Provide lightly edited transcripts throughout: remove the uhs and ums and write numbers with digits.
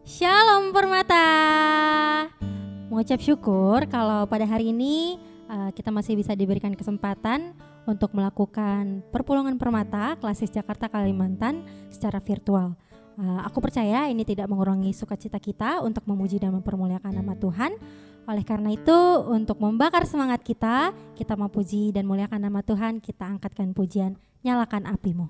Shalom Permata. Mengucap syukur kalau pada hari ini kita masih bisa diberikan kesempatan untuk melakukan perpulungan Permata Klasis Jakarta Kalimantan secara virtual. Aku percaya ini tidak mengurangi sukacita kita untuk memuji dan mempermuliakan nama Tuhan. Oleh karena itu, untuk membakar semangat kita memuji dan muliakan nama Tuhan, kita angkatkan pujian, nyalakan apimu.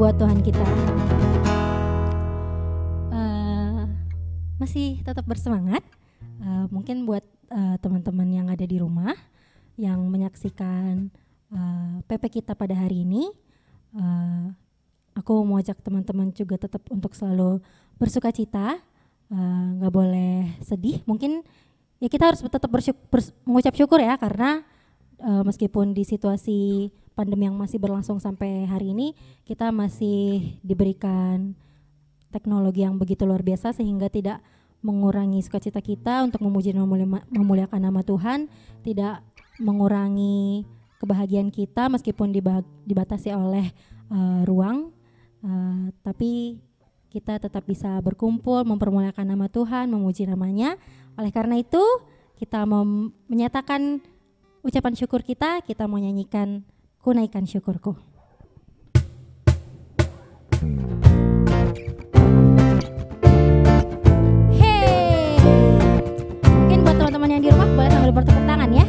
Buat Tuhan kita masih tetap bersemangat. Mungkin buat teman-teman yang ada di rumah yang menyaksikan PP kita pada hari ini, aku mau ajak teman-teman juga tetap untuk selalu bersukacita, nggak boleh sedih. Mungkin ya kita harus tetap mengucap syukur ya, karena meskipun di situasi pandemi yang masih berlangsung sampai hari ini, kita masih diberikan teknologi yang begitu luar biasa sehingga tidak mengurangi sukacita kita untuk memuji dan memuliakan nama Tuhan, tidak mengurangi kebahagiaan kita meskipun dibatasi oleh ruang, tapi kita tetap bisa berkumpul, mempermuliakan nama Tuhan, memuji namanya. Oleh karena itu, kita mau menyatakan ucapan syukur kita mau nyanyikan Ku Naikkan Syukurku. Hey, mungkin buat teman-teman yang di rumah boleh sambil bertepuk tangan ya.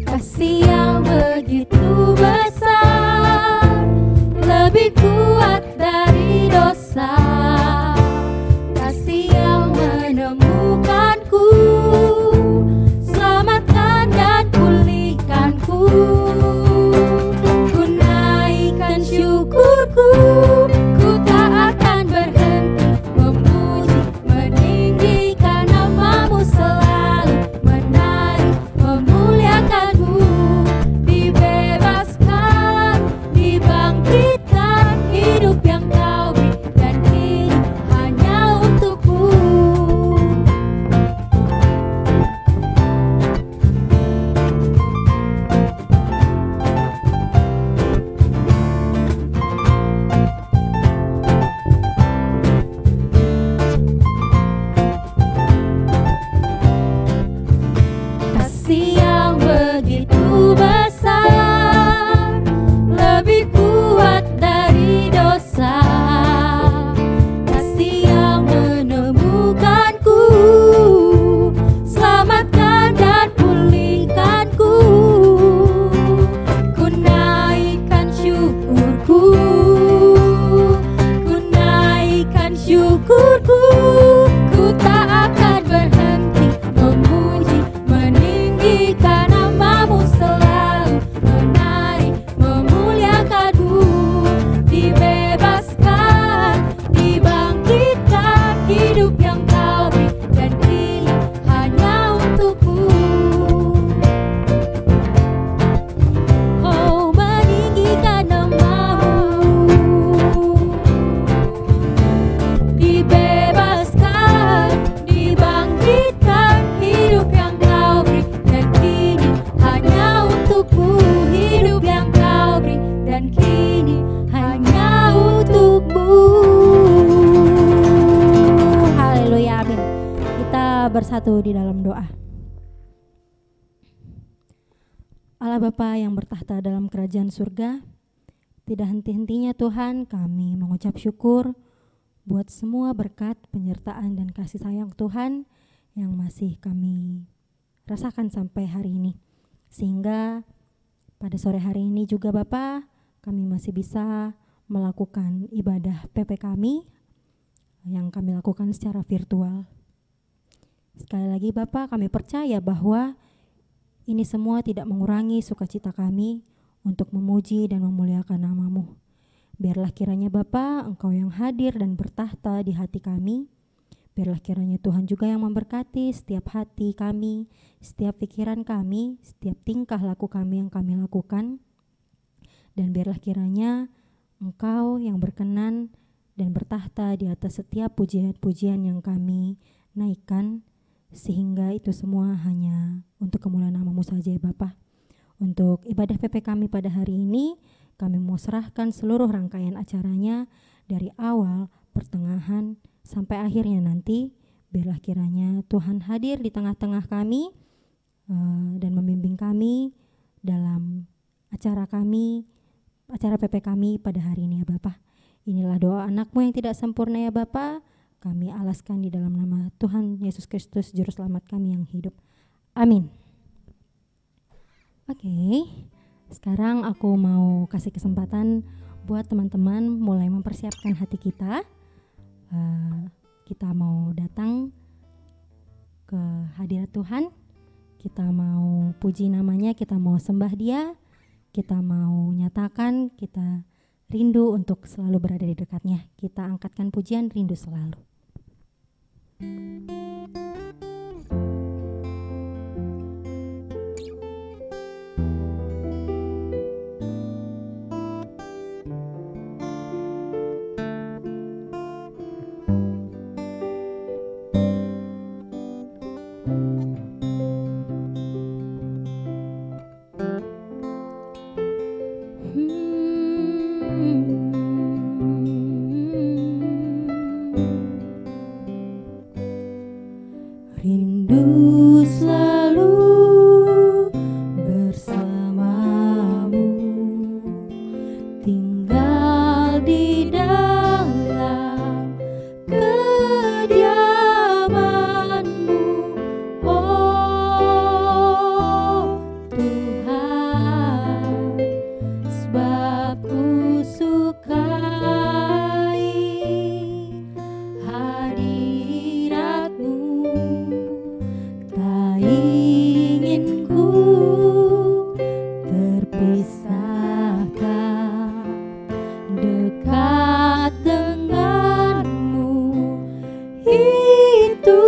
Kasih yang begitu besar. bersatu di dalam doa. Allah Bapa yang bertahta dalam kerajaan surga, tidak henti-hentinya Tuhan kami mengucap syukur buat semua berkat, penyertaan dan kasih sayang Tuhan yang masih kami rasakan sampai hari ini. Sehingga pada sore hari ini juga Bapa, kami masih bisa melakukan ibadah PP kami yang kami lakukan secara virtual. Sekali lagi Bapa, kami percaya bahwa ini semua tidak mengurangi sukacita kami untuk memuji dan memuliakan nama-Mu. Biarlah kiranya Bapa, Engkau yang hadir dan bertahta di hati kami. Biarlah kiranya Tuhan juga yang memberkati setiap hati kami, setiap pikiran kami, setiap tingkah laku kami yang kami lakukan. Dan biarlah kiranya Engkau yang berkenan dan bertahta di atas setiap pujian-pujian yang kami naikkan, sehingga itu semua hanya untuk kemuliaan nama-Mu saja ya Bapa. Untuk ibadah PP kami pada hari ini, kami mau serahkan seluruh rangkaian acaranya dari awal, pertengahan, sampai akhirnya nanti. Biarlah kiranya Tuhan hadir di tengah-tengah kami dan membimbing kami dalam acara PP kami pada hari ini ya Bapa. Inilah doa anak-Mu yang tidak sempurna ya Bapa. Kami alaskan di dalam nama Tuhan Yesus Kristus, Juru Selamat kami yang hidup. Amin. Oke, sekarang aku mau kasih kesempatan buat teman-teman mulai mempersiapkan hati kita. Kita mau datang ke hadirat Tuhan. Kita mau puji namanya, kita mau sembah Dia. Kita mau nyatakan kita rindu untuk selalu berada di dekatnya. Kita angkatkan pujian rindu selalu. Rindu selalu bersamamu, tinggal di dalam kediaman-Mu, oh Tuhan, sebab ku sukai hadirat-Mu. Tak ingin ku terpisahkan dekat denganmu, itu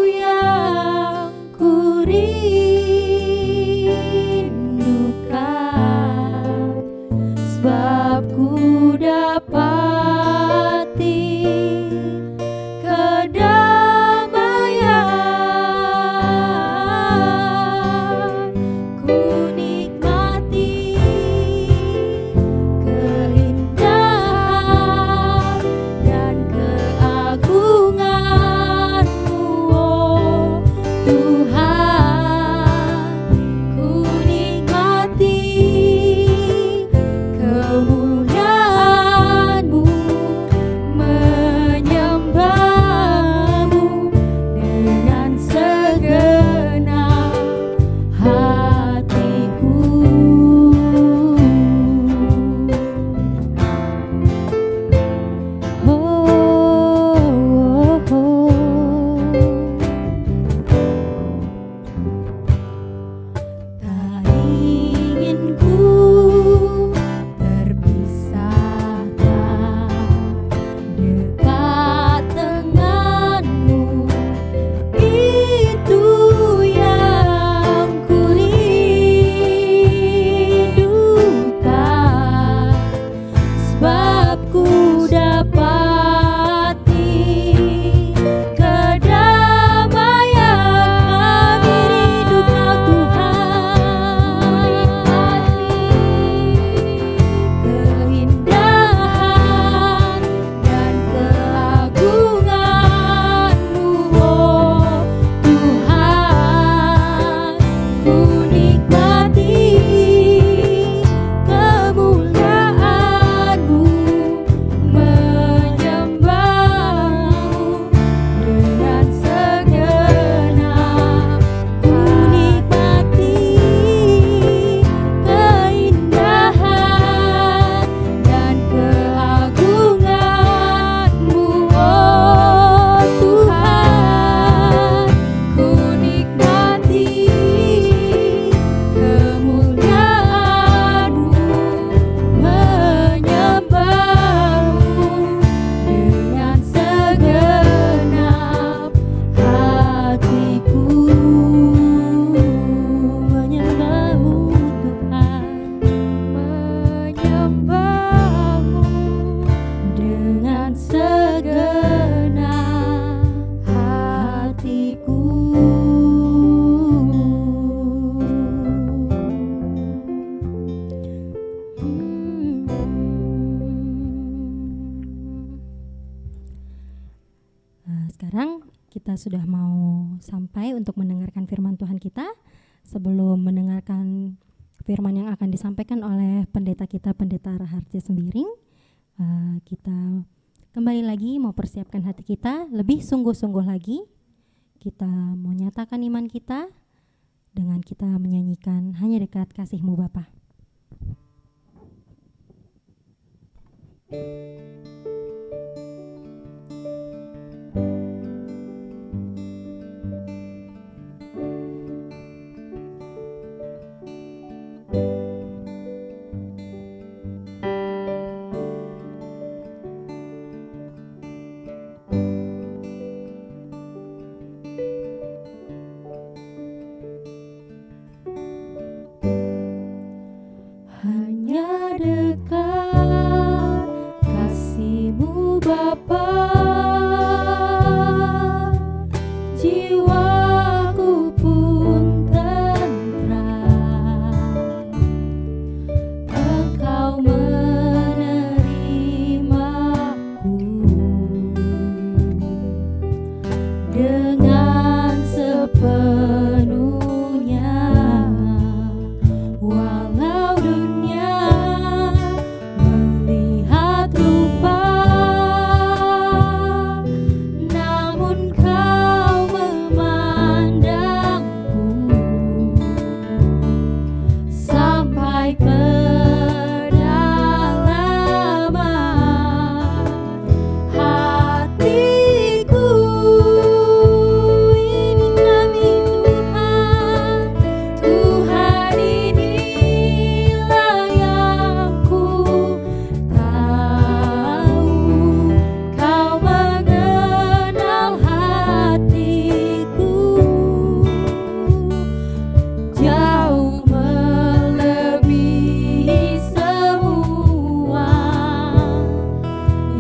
yang ku rindukan, sebab ku dapati kedamaian, ku nikmati keindahan dan keagungan-Mu, oh Tuhan. Ku nikmati kemuliaan menyembahmu dengan segenap hatiku. Sekarang kita sudah mau sampai untuk mendengarkan firman Tuhan kita. Sebelum mendengarkan firman yang akan disampaikan oleh pendeta kita, Pendeta Raharja Sembiring, kita kembali lagi mau persiapkan hati kita lebih sungguh-sungguh lagi. Kita mau nyatakan iman kita dengan kita menyanyikan Hanya Dekat Kasih-Mu Bapa. Hanya dekat kasih-Mu Bapa, jiwaku pun tentram. Engkau menerimaku dengan sepenuhnya. Walau dunia melihat rupa, namun Kau memandangku sampai kedalaman hatiku. Ini kami Tuhan, Tuhan inilah yang ku tahu. Kau mengenal hatiku jauh melebihi semua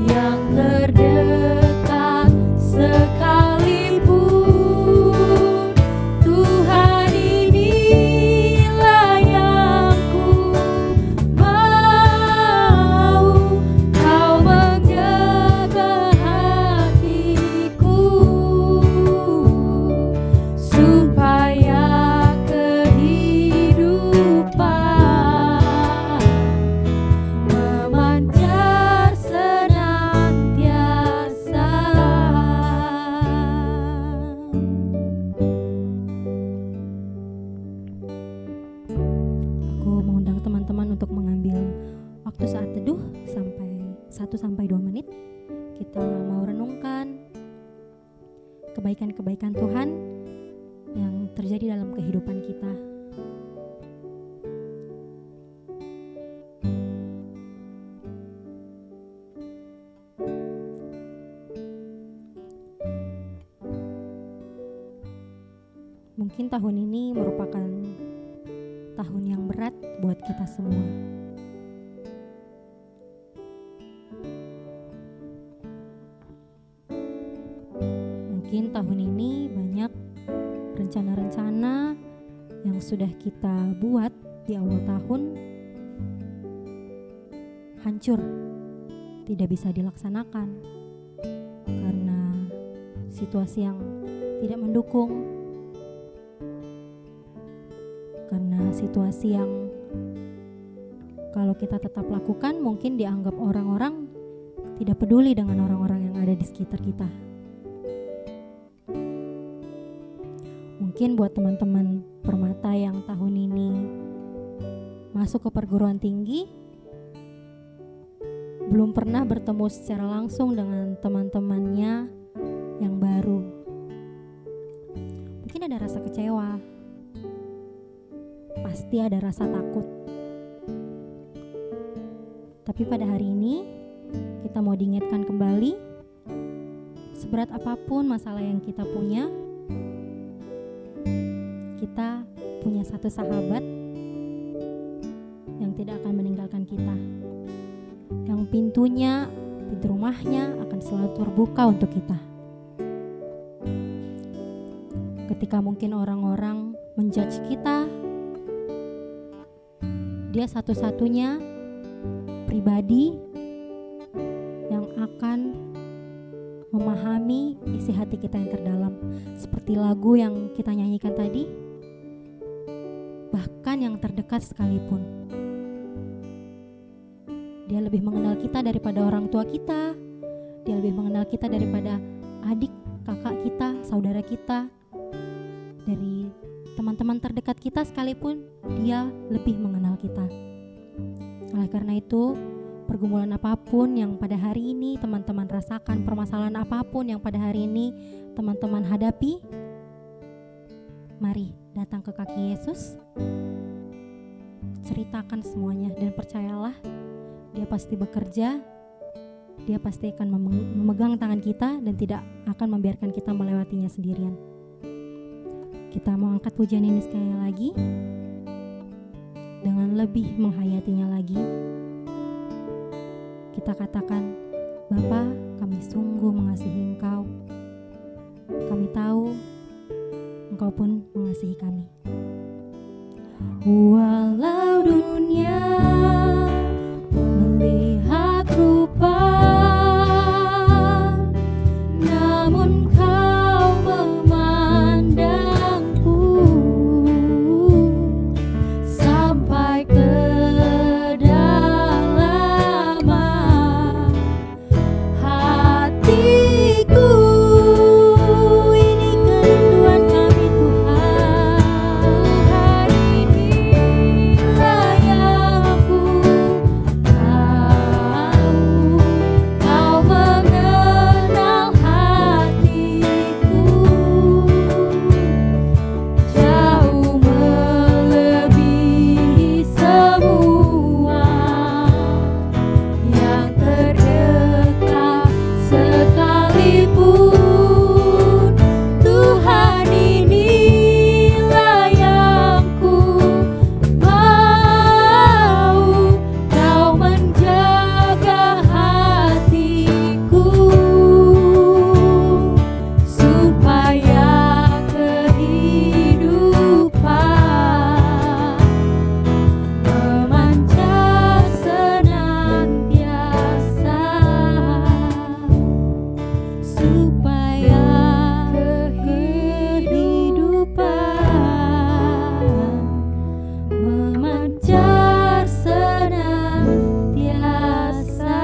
yang terdekat sekalipun. Tuhan inilah yang ku mau. Kau menjaga hatiku supaya kehidupan memancar senantiasa. Aku mengundang teman-teman untuk mengambil waktu saat teduh sampai 1-2 menit. Kita mau renungkan kebaikan-kebaikan Tuhan yang terjadi dalam kehidupan kita. Mungkin tahun ini merupakan tahun yang berat buat kita semua. Mungkin tahun ini banyak rencana-rencana yang sudah kita buat di awal tahun hancur, tidak bisa dilaksanakan karena situasi yang tidak mendukung, karena situasi yang kalau kita tetap lakukan mungkin dianggap orang-orang tidak peduli dengan orang-orang yang ada di sekitar kita. Mungkin buat teman-teman Permata yang tahun ini masuk ke perguruan tinggi, belum pernah bertemu secara langsung dengan teman-temannya yang baru. Mungkin ada rasa kecewa, pasti ada rasa takut. Tapi pada hari ini kita mau diingatkan kembali, seberat apapun masalah yang kita punya satu sahabat yang tidak akan meninggalkan kita. pintunya, pintu rumahnya akan selalu terbuka untuk kita. Ketika mungkin orang-orang menjudge kita, dia satu-satunya pribadi yang akan memahami isi hati kita yang terdalam. Seperti lagu yang kita nyanyikan tadi, bahkan yang terdekat sekalipun. Dia lebih mengenal kita daripada orang tua kita. Dia lebih mengenal kita daripada adik, kakak kita, saudara kita. Dari teman-teman terdekat kita sekalipun, dia lebih mengenal kita. Oleh karena itu, pergumulan apapun yang pada hari ini teman-teman rasakan, permasalahan apapun yang pada hari ini teman-teman hadapi, mari datang ke kaki Yesus, ceritakan semuanya, dan percayalah, Dia pasti bekerja, Dia pasti akan memegang tangan kita dan tidak akan membiarkan kita melewatinya sendirian. Kita mau angkat pujian ini sekali lagi dengan lebih menghayatinya lagi. Kita katakan, Bapa, kami sungguh mengasihi Engkau. Kami tahu Engkau pun mengasihi kami. Walau dunia melihat rupa, namun Kau memandangku sampai kedalaman hatiku. Ini kerinduan kami Tuhan. Tuhan, inilah yang aku tahu. Kau mengenal hatiku jauh melebihi semua yang terdekat sekalipun. Tuhan, inilah yang ku mau. Kau menjaga hatiku supaya kehidupan memancar senantiasa, supaya kehidupan memancar senantiasa.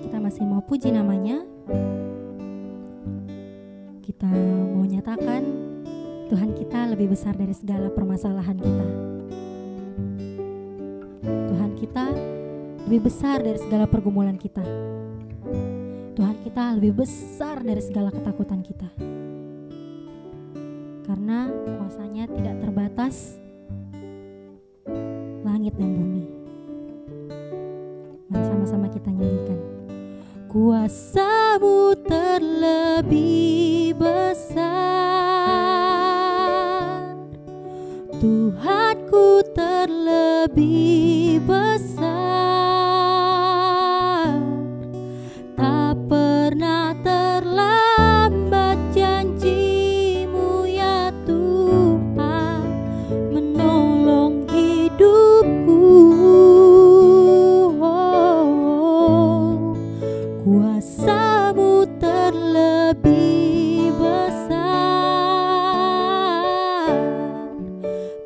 Kita masih mau puji namanya. Kita mau nyatakan Tuhan kita lebih besar dari segala permasalahan kita. Tuhan kita lebih besar dari segala pergumulan kita. Tuhan kita lebih besar dari segala ketakutan kita. Karena kuasanya tidak terbatas langit dan bumi. Mari sama-sama kita nyanyikan. Kuasa-Mu terlebih besar, Tuhanku terlebih besar. Tak pernah terlambat janji-Mu ya Tuhan, menolong hidupku. Kuasa-Mu terlebih besar,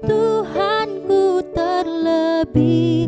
Tuhanku terlebih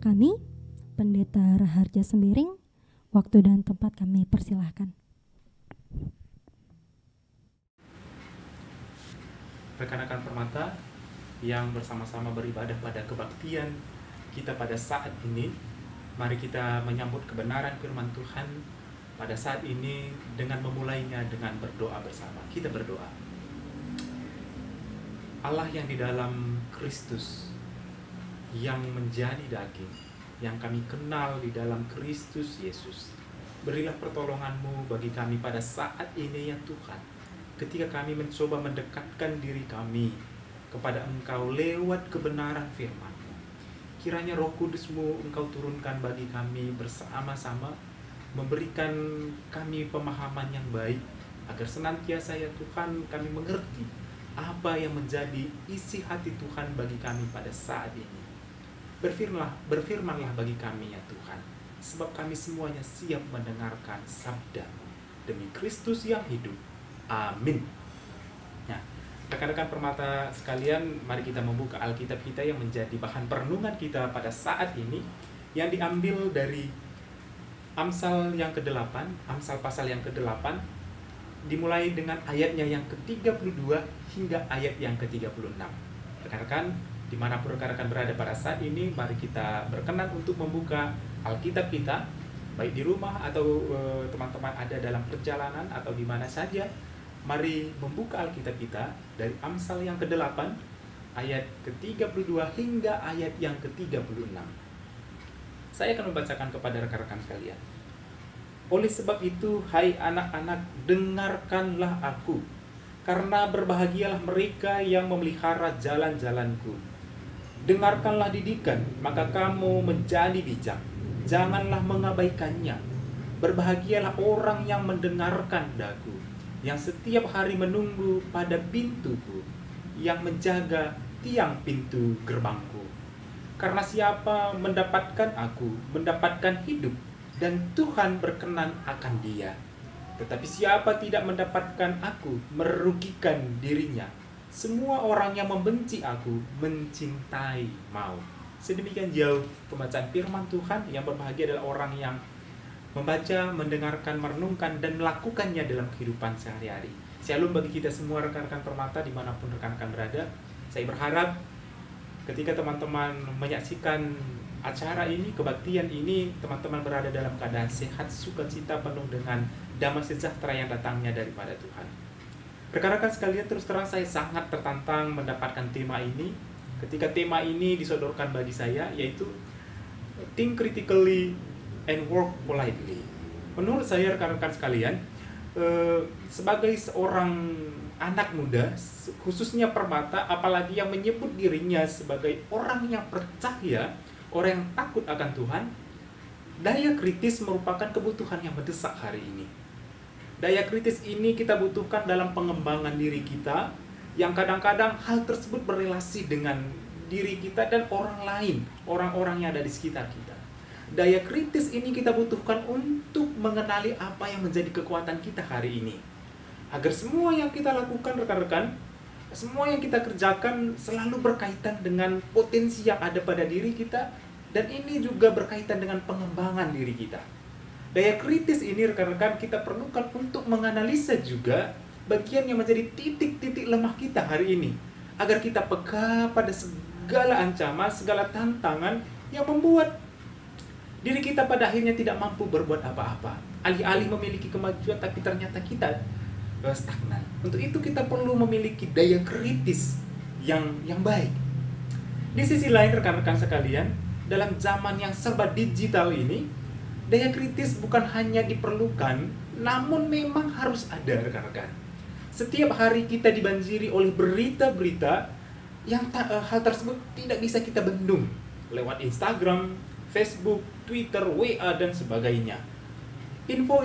kami, Pendeta Raharja Sembiring. Waktu dan tempat kami persilahkan. Rekan-rekan Permata yang bersama-sama beribadah pada kebaktian kita pada saat ini, mari kita menyambut kebenaran firman Tuhan pada saat ini dengan memulainya dengan berdoa bersama. Kita berdoa. Allah yang di dalam Kristus, yang menjadi daging, yang kami kenal di dalam Kristus Yesus, berilah pertolongan-Mu bagi kami pada saat ini ya Tuhan, ketika kami mencoba mendekatkan diri kami kepada Engkau lewat kebenaran firman-Mu. Kiranya Roh Kudus-Mu Engkau turunkan bagi kami bersama-sama, memberikan kami pemahaman yang baik, agar senantiasa ya Tuhan kami mengerti apa yang menjadi isi hati Tuhan bagi kami pada saat ini. Berfirmanlah bagi kami ya Tuhan, sebab kami semuanya siap mendengarkan sabda-Mu. Demi Kristus yang hidup. Amin. Nah, rekan-rekan Permata sekalian, mari kita membuka Alkitab kita yang menjadi bahan perenungan kita pada saat ini, yang diambil dari Amsal yang ke-8, Amsal pasal yang ke-8, dimulai dengan ayatnya yang ke-32 hingga ayat yang ke-36. Rekan-rekan, dimanapun rekan-rekan berada pada saat ini, mari kita berkenan untuk membuka Alkitab kita, baik di rumah atau teman-teman ada dalam perjalanan atau di mana saja. Mari membuka Alkitab kita dari Amsal yang ke-8, ayat ke-32 hingga ayat yang ke-36. Saya akan membacakan kepada rekan-rekan sekalian. Oleh sebab itu, hai anak-anak, dengarkanlah aku, karena berbahagialah mereka yang memelihara jalan-jalanku. Dengarkanlah didikan, maka kamu menjadi bijak. Janganlah mengabaikannya. Berbahagialah orang yang mendengarkan daku, yang setiap hari menunggu pada pintuku, yang menjaga tiang pintu gerbangku. Karena siapa mendapatkan aku, mendapatkan hidup, dan Tuhan berkenan akan dia. Tetapi siapa tidak mendapatkan aku, merugikan dirinya. Semua orang yang membenci aku mencintai maut. Sedemikian jauh pembacaan firman Tuhan. Yang berbahagia adalah orang yang membaca, mendengarkan, merenungkan, dan melakukannya dalam kehidupan sehari-hari. Shalom bagi kita semua rekan-rekan Permata dimanapun rekan-rekan berada. Saya berharap ketika teman-teman menyaksikan acara ini, kebaktian ini, teman-teman berada dalam keadaan sehat, sukacita, penuh dengan damai sejahtera yang datangnya daripada Tuhan. Rekan-rekan sekalian, terus terang saya sangat tertantang mendapatkan tema ini. Ketika tema ini disodorkan bagi saya, yaitu Think Critically and Work Politely. Menurut saya rekan-rekan sekalian, sebagai seorang anak muda, khususnya Permata, apalagi yang menyebut dirinya sebagai orang yang percaya, orang yang takut akan Tuhan, daya kritis merupakan kebutuhan yang mendesak hari ini. Daya kritis ini kita butuhkan dalam pengembangan diri kita, yang kadang-kadang hal tersebut berrelasi dengan diri kita dan orang lain, orang-orang yang ada di sekitar kita. Daya kritis ini kita butuhkan untuk mengenali apa yang menjadi kekuatan kita hari ini. Agar semua yang kita lakukan rekan-rekan, semua yang kita kerjakan selalu berkaitan dengan potensi yang ada pada diri kita, dan ini juga berkaitan dengan pengembangan diri kita. Daya kritis ini rekan-rekan kita perlukan untuk menganalisa juga bagian yang menjadi titik-titik lemah kita hari ini, agar kita peka pada segala ancaman, segala tantangan yang membuat diri kita pada akhirnya tidak mampu berbuat apa-apa. Alih-alih memiliki kemajuan, tapi ternyata kita stagnan. Untuk itu kita perlu memiliki daya kritis yang baik. Di sisi lain rekan-rekan sekalian, dalam zaman yang serba digital ini, daya kritis bukan hanya diperlukan, namun memang harus ada rekan-rekan. Setiap hari kita dibanjiri oleh berita-berita yang hal tersebut tidak bisa kita bendung lewat Instagram, Facebook, Twitter, WA, dan sebagainya. Info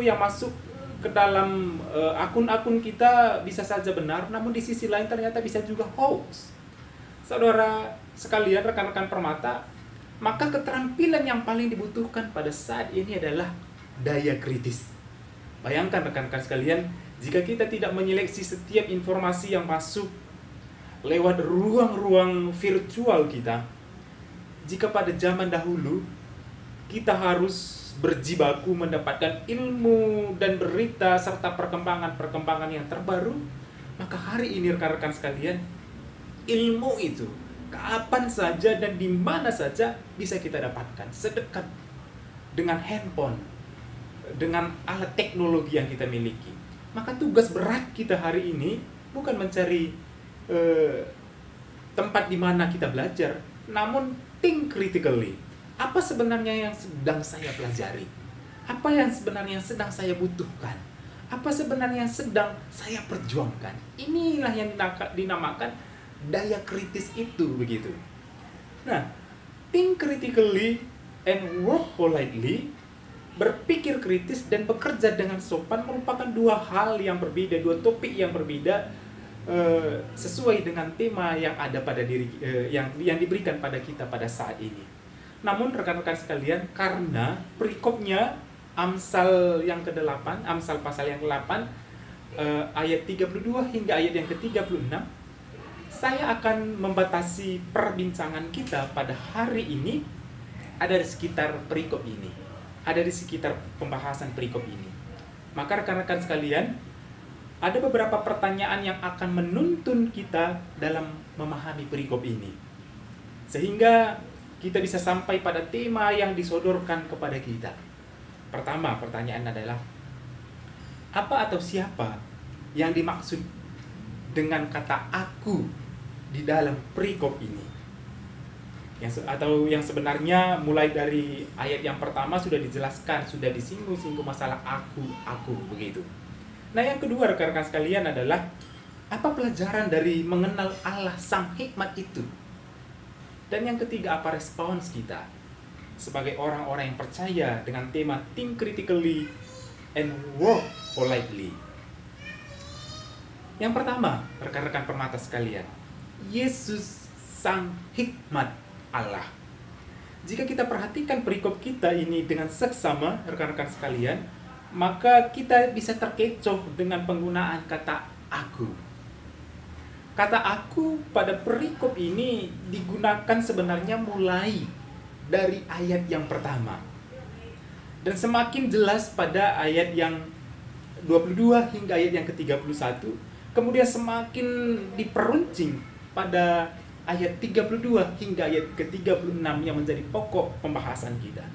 yang masuk ke dalam akun-akun kita bisa saja benar, namun di sisi lain ternyata bisa juga hoax. Saudara sekalian, rekan-rekan Permata, maka keterampilan yang paling dibutuhkan pada saat ini adalah daya kritis. Bayangkan rekan-rekan sekalian, jika kita tidak menyeleksi setiap informasi yang masuk lewat ruang-ruang virtual kita, jika pada zaman dahulu kita harus berjibaku mendapatkan ilmu dan berita serta perkembangan-perkembangan yang terbaru, maka hari ini rekan-rekan sekalian, ilmu itu kapan saja dan di mana saja bisa kita dapatkan, sedekat dengan handphone, dengan alat teknologi yang kita miliki. Maka tugas berat kita hari ini bukan mencari tempat di mana kita belajar, namun think critically. Apa sebenarnya yang sedang saya pelajari? Apa yang sebenarnya sedang saya butuhkan? Apa sebenarnya yang sedang saya perjuangkan? Inilah yang dinamakan daya kritis itu, begitu. Nah, think critically and work politely, berpikir kritis dan bekerja dengan sopan merupakan dua hal yang berbeda, dua topik yang berbeda, sesuai dengan tema yang ada pada diri yang diberikan pada kita pada saat ini. Namun rekan-rekan sekalian, karena perikopnya Amsal yang ke-8, Amsal pasal yang ke-8 ayat 32 hingga ayat yang ke-36, saya akan membatasi perbincangan kita pada hari ini ada di sekitar perikop ini, ada di sekitar pembahasan perikop ini. Maka rekan-rekan sekalian, ada beberapa pertanyaan yang akan menuntun kita dalam memahami perikop ini, sehingga kita bisa sampai pada tema yang disodorkan kepada kita. Pertama, pertanyaan adalah, apa atau siapa yang dimaksud dengan kata aku di dalam perikop ini? Yang sebenarnya mulai dari ayat yang pertama sudah dijelaskan, sudah disinggung-singgung masalah aku, begitu. Nah, yang kedua rekan-rekan sekalian adalah, apa pelajaran dari mengenal Allah Sang Hikmat itu? Dan yang ketiga, apa respons kita sebagai orang-orang yang percaya dengan tema think critically and work politely? Yang pertama, rekan-rekan permata sekalian, Yesus Sang Hikmat Allah. Jika kita perhatikan perikop kita ini dengan seksama, rekan-rekan sekalian, maka kita bisa terkecoh dengan penggunaan kata aku. Kata aku pada perikop ini digunakan sebenarnya mulai dari ayat yang pertama. Dan semakin jelas pada ayat yang 22 hingga ayat yang ke-31, kemudian semakin diperuncing pada ayat 32 hingga ayat ke-36 yang menjadi pokok pembahasan kita.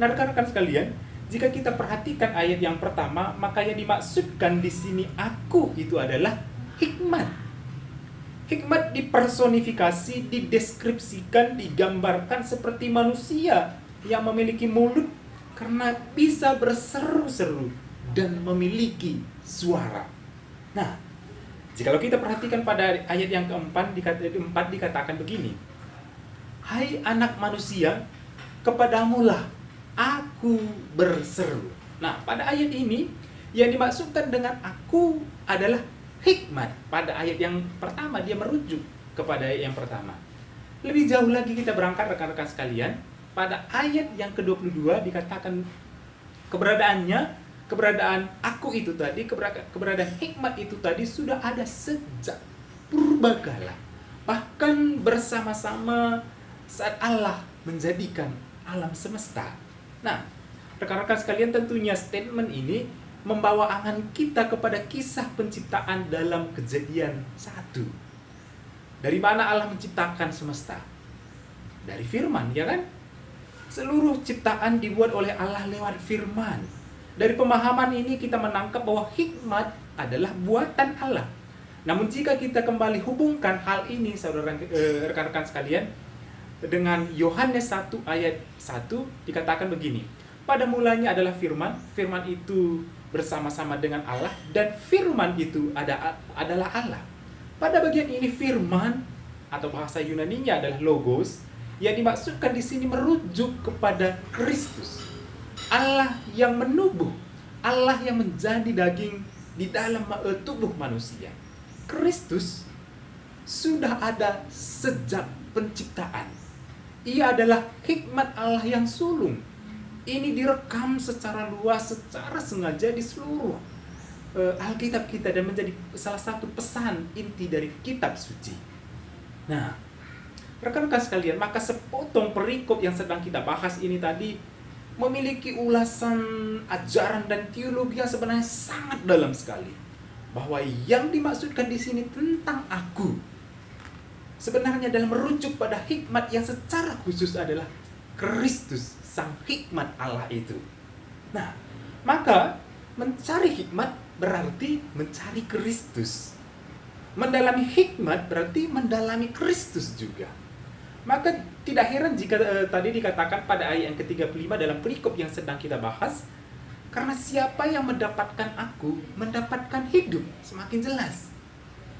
Nah, rekan-rekan sekalian, jika kita perhatikan ayat yang pertama, maka yang dimaksudkan di sini aku itu adalah hikmat. Hikmat dipersonifikasi, dideskripsikan, digambarkan seperti manusia yang memiliki mulut karena bisa berseru-seru dan memiliki suara. Nah, jikalau kita perhatikan pada ayat yang keempat dikatakan begini, hai anak manusia, kepadamulah aku berseru. Nah, pada ayat ini yang dimaksudkan dengan aku adalah hikmat. Pada ayat yang pertama dia merujuk kepada ayat yang pertama. Lebih jauh lagi kita berangkat rekan-rekan sekalian, pada ayat yang ke-22 dikatakan keberadaan aku itu tadi, keberadaan hikmat itu tadi sudah ada sejak purbakala, bahkan bersama-sama saat Allah menjadikan alam semesta. Nah, rekan-rekan sekalian, tentunya statement ini membawa angan kita kepada kisah penciptaan dalam Kejadian 1. Dari mana Allah menciptakan semesta? Dari firman, ya kan? Seluruh ciptaan dibuat oleh Allah lewat firman. Dari pemahaman ini kita menangkap bahwa hikmat adalah buatan Allah. Namun jika kita kembali hubungkan hal ini, saudara rekan-rekan sekalian, dengan Yohanes 1 ayat 1 dikatakan begini, pada mulanya adalah firman, firman itu bersama-sama dengan Allah, dan firman itu adalah Allah. Pada bagian ini firman atau bahasa Yunaninya adalah logos, yang dimaksudkan di sini merujuk kepada Kristus. Allah yang menubuh, Allah yang menjadi daging di dalam tubuh manusia. Kristus sudah ada sejak penciptaan. Ia adalah hikmat Allah yang sulung. Ini direkam secara luas, secara sengaja di seluruh Alkitab kita dan menjadi salah satu pesan inti dari kitab suci. Nah, Rekan-rekan sekalian, maka sepotong perikop yang sedang kita bahas ini tadi memiliki ulasan ajaran dan teologi yang sebenarnya sangat dalam sekali. Bahwa yang dimaksudkan di sini tentang aku sebenarnya dalam merujuk pada hikmat yang secara khusus adalah Kristus, sang hikmat Allah itu. Nah, maka mencari hikmat berarti mencari Kristus. Mendalami hikmat berarti mendalami Kristus juga. Maka tidak heran jika tadi dikatakan pada ayat yang ke-35 dalam perikop yang sedang kita bahas, karena siapa yang mendapatkan aku, mendapatkan hidup. Semakin jelas.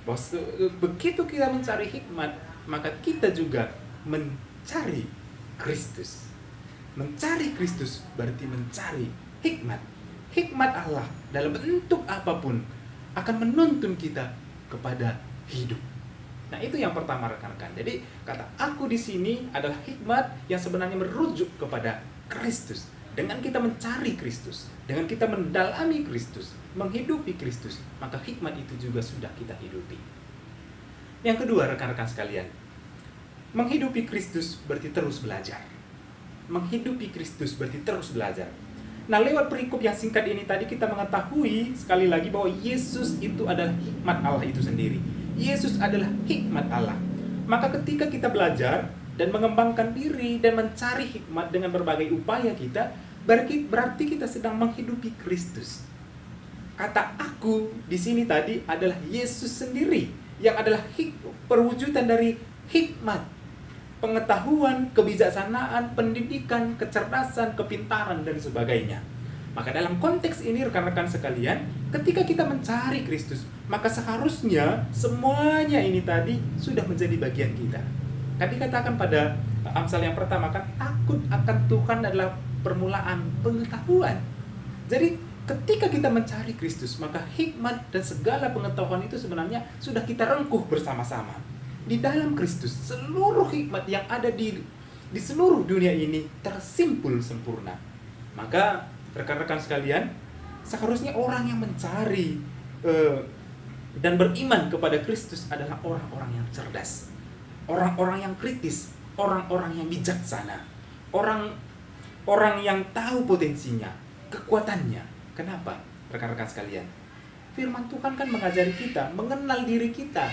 Bahwa begitu kita mencari hikmat, maka kita juga mencari Kristus. Mencari Kristus berarti mencari hikmat. Hikmat Allah dalam bentuk apapun akan menuntun kita kepada hidup. Nah, itu yang pertama rekan-rekan. Jadi kata aku di sini adalah hikmat yang sebenarnya merujuk kepada Kristus. Dengan kita mencari Kristus, dengan kita mendalami Kristus, menghidupi Kristus, maka hikmat itu juga sudah kita hidupi. Yang kedua rekan-rekan sekalian, menghidupi Kristus berarti terus belajar. Menghidupi Kristus berarti terus belajar. Nah, lewat perikop yang singkat ini tadi kita mengetahui sekali lagi bahwa Yesus itu adalah hikmat Allah itu sendiri. Yesus adalah hikmat Allah. Maka ketika kita belajar dan mengembangkan diri dan mencari hikmat dengan berbagai upaya kita, berarti kita sedang menghidupi Kristus. Kata aku di sini tadi adalah Yesus sendiri yang adalah perwujudan dari hikmat, pengetahuan, kebijaksanaan, pendidikan, kecerdasan, kepintaran, dan sebagainya. Maka dalam konteks ini rekan-rekan sekalian, ketika kita mencari Kristus, maka seharusnya semuanya ini tadi sudah menjadi bagian kita. Kan dikatakan pada Amsal yang pertama kan, takut akan Tuhan adalah permulaan pengetahuan. Jadi ketika kita mencari Kristus, maka hikmat dan segala pengetahuan itu sebenarnya sudah kita rengkuh bersama-sama. Di dalam Kristus, seluruh hikmat yang ada di seluruh dunia ini tersimpul sempurna. Maka rekan-rekan sekalian, seharusnya orang yang mencari dan beriman kepada Kristus adalah orang-orang yang cerdas, orang-orang yang kritis, orang-orang yang bijaksana, orang yang tahu potensinya, kekuatannya. Kenapa, rekan-rekan sekalian? Firman Tuhan kan mengajari kita mengenal diri kita,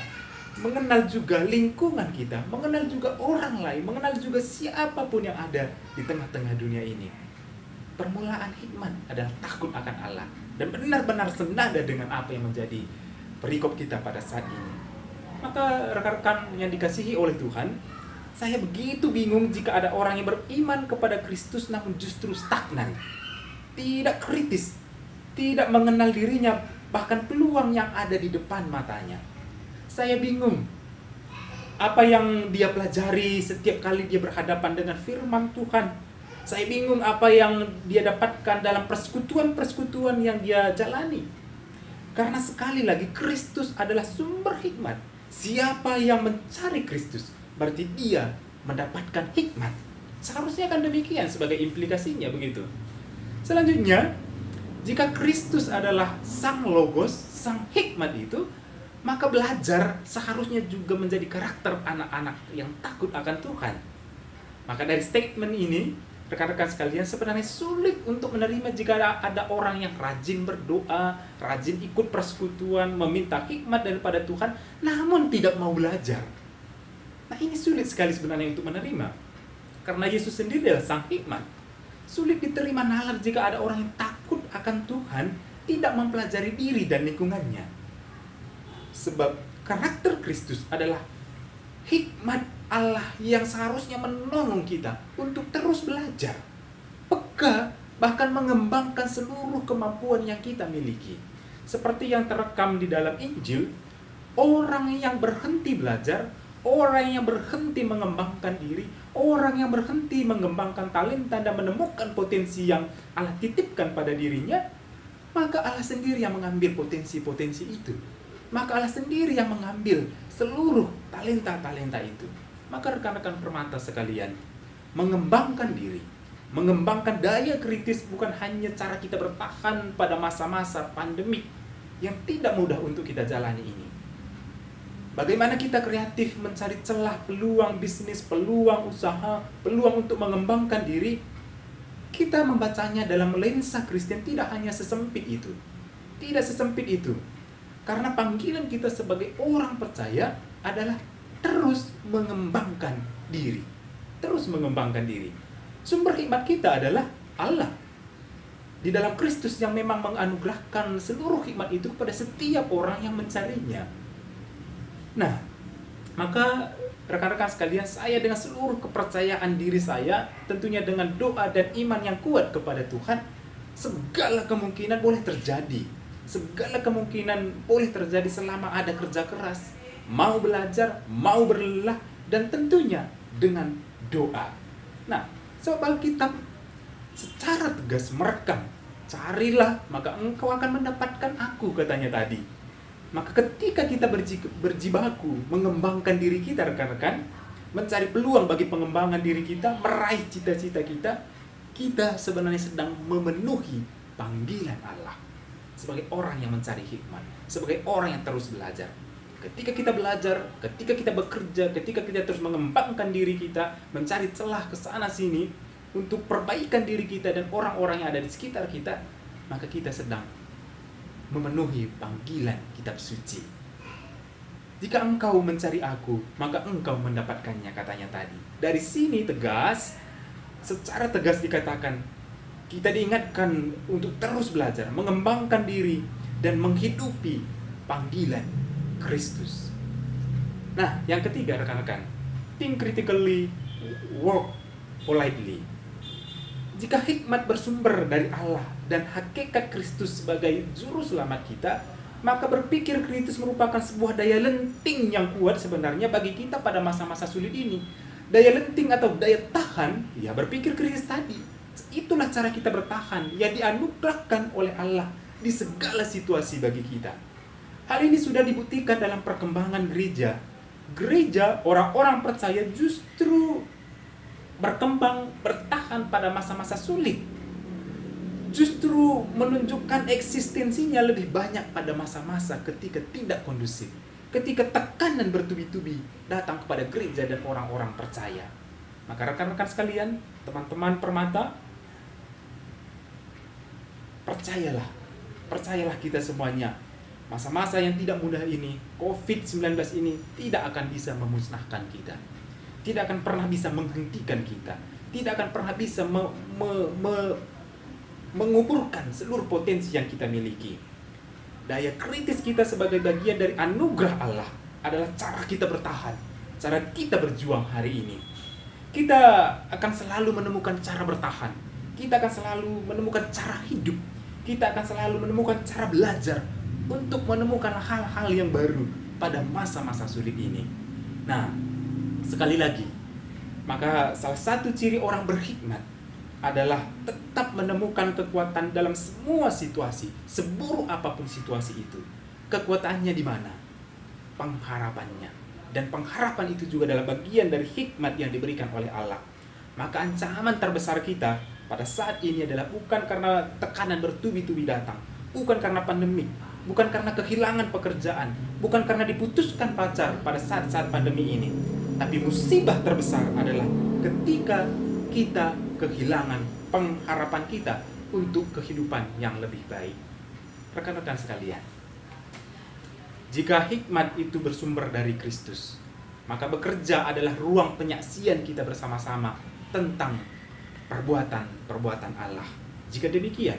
mengenal juga lingkungan kita, mengenal juga orang lain, mengenal juga siapapun yang ada di tengah-tengah dunia ini. Permulaan hikmat adalah takut akan Allah dan benar-benar senada dengan apa yang menjadi perikop kita pada saat ini. Maka rekan-rekan yang dikasihi oleh Tuhan, saya begitu bingung jika ada orang yang beriman kepada Kristus namun justru stagnan, tidak kritis, tidak mengenal dirinya, bahkan peluang yang ada di depan matanya. Saya bingung apa yang dia pelajari setiap kali dia berhadapan dengan firman Tuhan. Saya bingung apa yang dia dapatkan dalam persekutuan-persekutuan yang dia jalani. Karena sekali lagi Kristus adalah sumber hikmat. Siapa yang mencari Kristus berarti dia mendapatkan hikmat. Seharusnya kan demikian sebagai implikasinya begitu. Selanjutnya, jika Kristus adalah sang logos, sang hikmat itu, maka belajar seharusnya juga menjadi karakter anak-anak yang takut akan Tuhan. Maka dari statement ini, rekan-rekan sekalian, sebenarnya sulit untuk menerima jika ada orang yang rajin berdoa, rajin ikut persekutuan, meminta hikmat daripada Tuhan, namun tidak mau belajar. Nah, ini sulit sekali sebenarnya untuk menerima. Karena Yesus sendiri adalah sang hikmat. Sulit diterima nalar jika ada orang yang takut akan Tuhan, tidak mempelajari diri dan lingkungannya. Sebab karakter Kristus adalah hikmat Allah yang seharusnya menolong kita untuk terus belajar, peka, bahkan mengembangkan seluruh kemampuan yang kita miliki. Seperti yang terekam di dalam Injil, orang yang berhenti belajar, orang yang berhenti mengembangkan diri, orang yang berhenti mengembangkan talenta dan menemukan potensi yang Allah titipkan pada dirinya, maka Allah sendiri yang mengambil potensi-potensi itu. Maka Allah sendiri yang mengambil seluruh talenta-talenta itu. Maka rekan-rekan permata sekalian, mengembangkan diri, mengembangkan daya kritis bukan hanya cara kita bertahan pada masa-masa pandemik yang tidak mudah untuk kita jalani ini. Bagaimana kita kreatif mencari celah, peluang bisnis, peluang usaha, peluang untuk mengembangkan diri. Kita membacanya dalam lensa Kristen tidak hanya sesempit itu. Tidak sesempit itu. Karena panggilan kita sebagai orang percaya adalah terus mengembangkan diri. Terus mengembangkan diri. Sumber hikmat kita adalah Allah. Di dalam Kristus yang memang menganugerahkan seluruh hikmat itu kepada setiap orang yang mencarinya. Nah, maka rekan-rekan sekalian, saya dengan seluruh kepercayaan diri saya, tentunya dengan doa dan iman yang kuat kepada Tuhan, segala kemungkinan boleh terjadi. Segala kemungkinan boleh terjadi selama ada kerja keras, mau belajar, mau berlelah, dan tentunya dengan doa. Nah, sebab Alkitab secara tegas merekam, carilah maka engkau akan mendapatkan aku, katanya tadi. Maka ketika kita berjibaku mengembangkan diri kita, rekan-rekan, mencari peluang bagi pengembangan diri kita, meraih cita-cita kita, kita sebenarnya sedang memenuhi panggilan Allah sebagai orang yang mencari hikmat, sebagai orang yang terus belajar. Ketika kita belajar, ketika kita bekerja, ketika kita terus mengembangkan diri kita, mencari celah ke sana sini untuk perbaikan diri kita dan orang-orang yang ada di sekitar kita, maka kita sedang memenuhi panggilan kitab suci. Jika engkau mencari aku, maka engkau mendapatkannya, katanya tadi. Dari sini tegas, secara tegas dikatakan, kita diingatkan untuk terus belajar, mengembangkan diri, dan menghidupi panggilan Kristus. Nah, yang ketiga rekan-rekan, think critically, work politely. Jika hikmat bersumber dari Allah dan hakikat Kristus sebagai juru selamat kita, maka berpikir kritis merupakan sebuah daya lenting yang kuat sebenarnya bagi kita pada masa-masa sulit ini. Daya lenting atau daya tahan, ya berpikir kritis tadi. Itulah cara kita bertahan yang dianugerahkan oleh Allah di segala situasi bagi kita. Hal ini sudah dibuktikan dalam perkembangan gereja. Gereja, orang-orang percaya justru berkembang, bertahan pada masa-masa sulit. Justru menunjukkan eksistensinya lebih banyak pada masa-masa ketika tidak kondusif, ketika tekanan bertubi-tubi datang kepada gereja dan orang-orang percaya. Maka rekan-rekan sekalian, teman-teman Permata, percayalah kita semuanya. Masa-masa yang tidak mudah ini, COVID-19 ini tidak akan bisa memusnahkan kita. Tidak akan pernah bisa menghentikan kita. Tidak akan pernah bisa menguburkan seluruh potensi yang kita miliki. Daya kritis kita sebagai bagian dari anugerah Allah adalah cara kita bertahan, cara kita berjuang hari ini. Kita akan selalu menemukan cara bertahan. Kita akan selalu menemukan cara hidup. Kita akan selalu menemukan cara belajar untuk menemukan hal-hal yang baru pada masa-masa sulit ini. Nah, sekali lagi, maka salah satu ciri orang berhikmat adalah tetap menemukan kekuatan dalam semua situasi, seburuk apapun situasi itu. Kekuatannya di mana? Pengharapannya. Dan pengharapan itu juga adalah bagian dari hikmat yang diberikan oleh Allah. Maka ancaman terbesar kita pada saat ini adalah bukan karena tekanan bertubi-tubi datang, bukan karena pandemi, bukan karena kehilangan pekerjaan, bukan karena diputuskan pacar pada saat-saat pandemi ini. Tapi musibah terbesar adalah ketika kita kehilangan pengharapan kita untuk kehidupan yang lebih baik. Rekan-rekan sekalian, jika hikmat itu bersumber dari Kristus, maka bekerja adalah ruang penyaksian kita bersama-sama tentang perbuatan Allah. Jika demikian,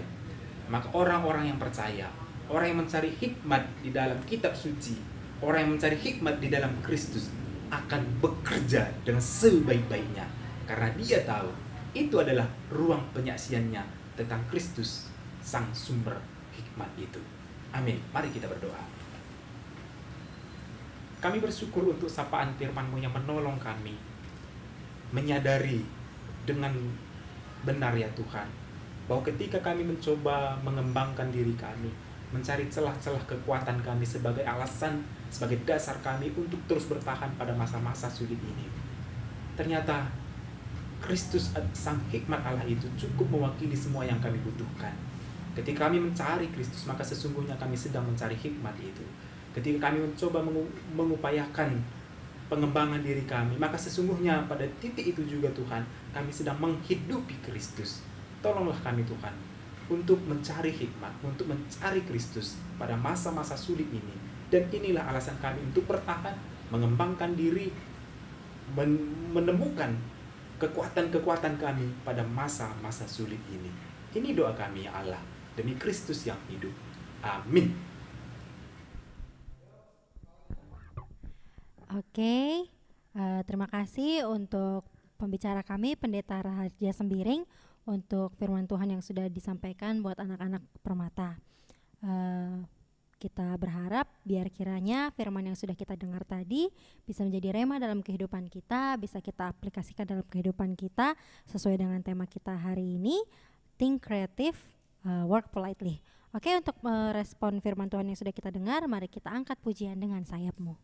maka orang-orang yang percaya, orang yang mencari hikmat di dalam kitab suci, orang yang mencari hikmat di dalam Kristus akan bekerja dengan sebaik-baiknya, karena dia tahu itu adalah ruang penyaksiannya tentang Kristus, sang sumber hikmat itu. Amin. Mari kita berdoa. Kami bersyukur untuk sapaan firman-Mu yang menolong kami menyadari dengan benar ya Tuhan, bahwa ketika kami mencoba mengembangkan diri kami, mencari celah-celah kekuatan kami sebagai alasan, sebagai dasar kami untuk terus bertahan pada masa-masa sulit ini, ternyata Kristus sang hikmat Allah itu cukup mewakili semua yang kami butuhkan. Ketika kami mencari Kristus, maka sesungguhnya kami sedang mencari hikmat itu. ketika kami mencoba mengupayakan pengembangan diri kami, maka sesungguhnya pada titik itu juga Tuhan, kami sedang menghidupi Kristus. Tolonglah kami Tuhan, untuk mencari hikmat, untuk mencari Kristus pada masa-masa sulit ini. Dan inilah alasan kami untuk bertahan, mengembangkan diri, menemukan kekuatan-kekuatan kami pada masa-masa sulit ini. Ini doa kami ya Allah, demi Kristus yang hidup. Amin. Oke, terima kasih untuk pembicara kami, Pendeta Raharja Sembiring, untuk firman Tuhan yang sudah disampaikan buat anak-anak Permata. Kita berharap biar kiranya firman yang sudah kita dengar tadi bisa menjadi rema dalam kehidupan kita, bisa kita aplikasikan dalam kehidupan kita sesuai dengan tema kita hari ini, Think Creative, Work Politely. Oke, untuk merespon firman Tuhan yang sudah kita dengar, mari kita angkat pujian dengan sayapmu.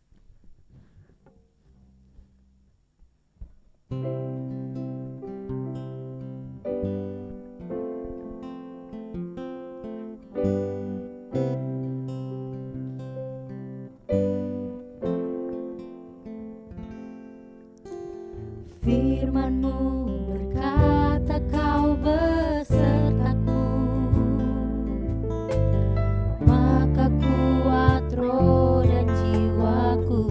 Firman-Mu berkata Kau besertaku, maka kuat roh dan jiwaku.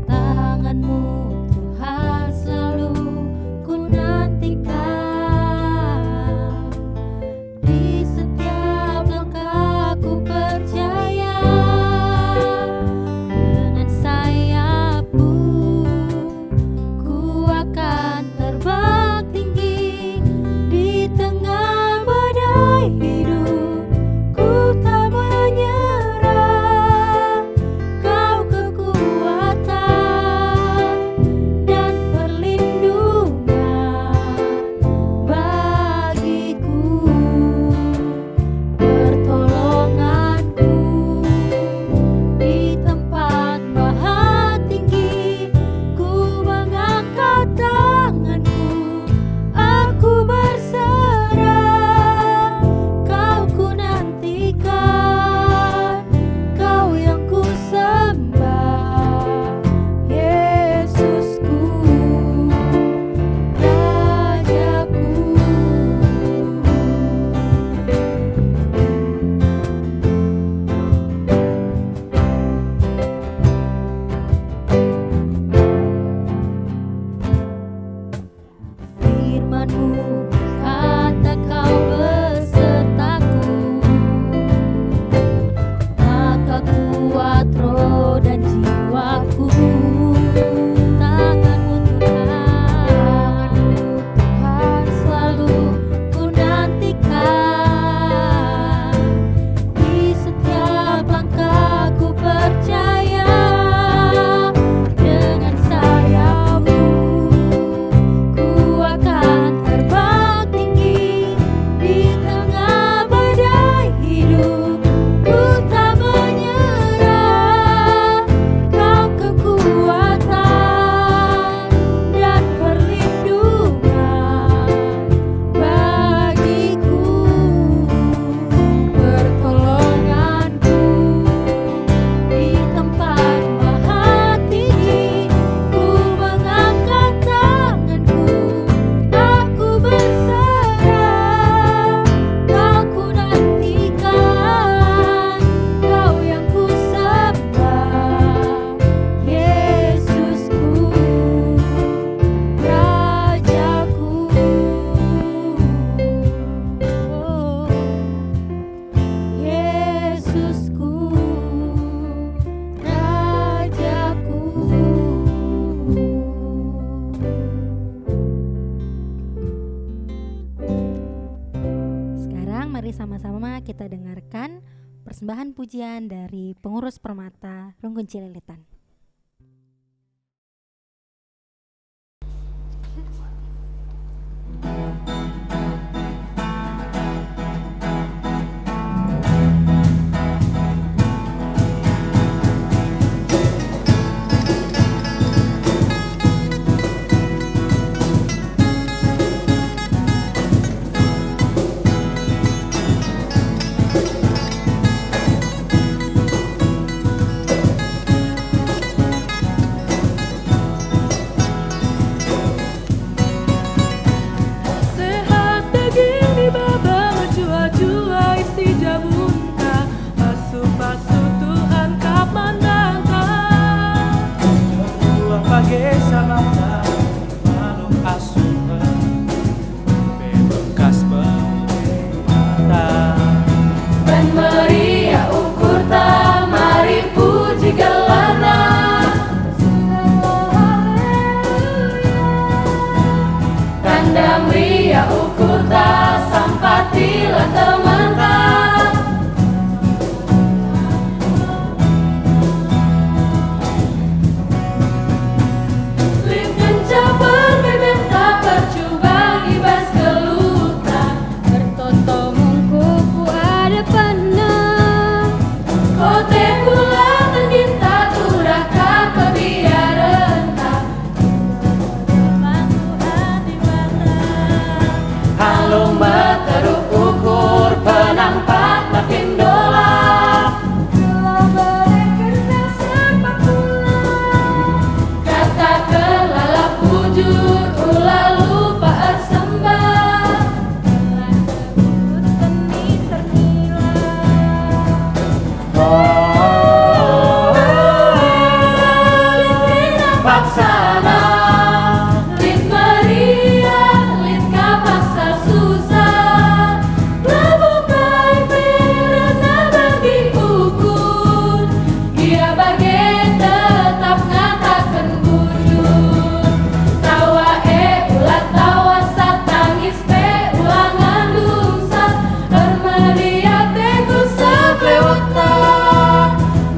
Tangan-Mu Tuhan selalu ku nantikan, di setiap langkah ku percaya. Dengan sayap-Mu ku akan terbang tinggi, di tengah badai hidup ku tak menyerah. Kau kekuatan dan perlindungan bagiku, pertolonganku di tempat maha tinggi. Ku mengangkat tanganku, aku berserah. Kau ku nantikan, Kau yang ku sembah, Yesusku, Rajaku. Firman-Mu berkata Kau besertaku, maka kuat roh dan jiwaku. Tangan-Mu Tuhan, selalu ku nantikan, di setiap langkah ku percaya. Dengan sayap-Mu ku akan terbang tinggi, di tengah badai hidup ku tak menyerah. Kau kekuatan dan perlindungan bagiku, pertolonganku di tempat maha tinggi. Ku mengangkat tanganku, aku berserah. Kau ku nantikan, Kau yang ku sembah, Yesusku, Rajaku. Yesusku, Rajaku. Sekarang mari sama-sama kita dengarkan persembahan pujian dari pengurus Permata Rungkun Cililitan. Ku pamrih ukur tak sampatilah teman-teman. Lin kencang berbebenta percuba ibas geluta bertoto mungkuku ada penang kote kula tendinta turaka kebiarenta halung teruk ukur penampak makin dola kata kelalap wujud ulah lupa ersembah paksana lin Maria lin kapaksa susah labukai perena bagi ukur dia bagai tetap ngatakan bujur tawa ulat tawa satangis ulangan lumsa Maria teguh seklewata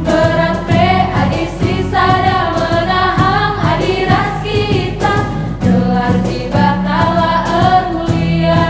berat adi sisa da menahang adi ras kita gelar di batala mulia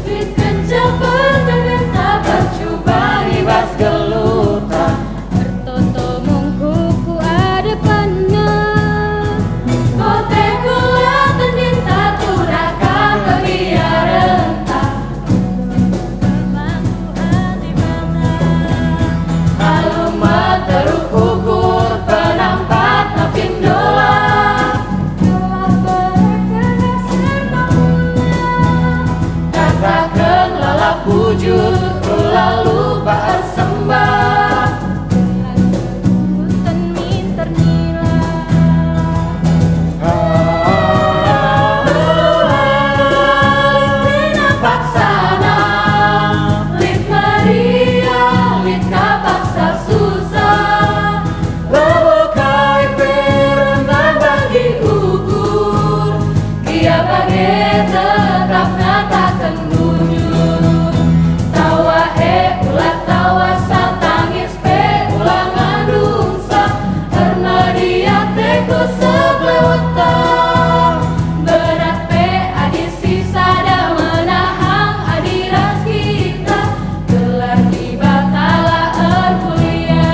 Lin kencang berbebenta percuba ibas geluta bertoto mungkuku ada penang kote kula tendinta turaka kebiarenta halung teruk ukur penampak makin dola katakan lalap wujud lalu bersembah paksana lin Maria lin kapaksa susah labukai perena bagi ukur dia bagai tetap ngatakan bujur tawa ulat tawa satangis ulangan rumsa Maria teguh seklewata berat adi sisa da menahang adi ras kita gelar di batala mulia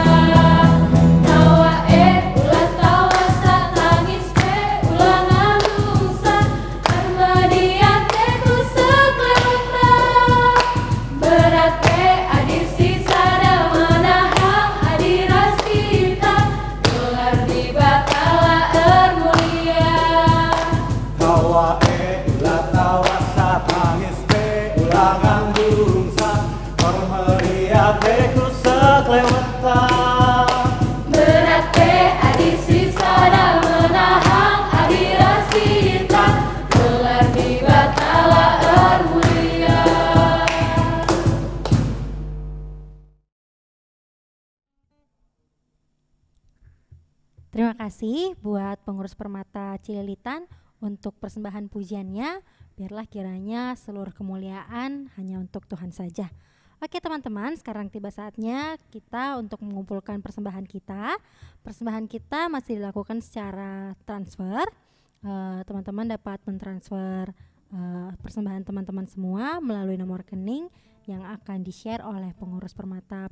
tawa ulat tawa satangis ulangan rumsa Maria teguh seklewata berat adi sisa da menahang adi ras kita gelar di batala mulia Tawa ulat tawa satangis ulangan bungsa Maria teguh seklewata berat adi sisa da menahang adi ras kita gelar di batala mulia. Terima kasih buat pengurus Permata Cililitan untuk persembahan pujiannya. Biarlah kiranya seluruh kemuliaan hanya untuk Tuhan saja. Oke teman-teman, sekarang tiba saatnya kita untuk mengumpulkan persembahan kita. Persembahan kita masih dilakukan secara transfer. Teman-teman dapat mentransfer persembahan teman-teman semua melalui nomor rekening yang akan di-share oleh pengurus Permata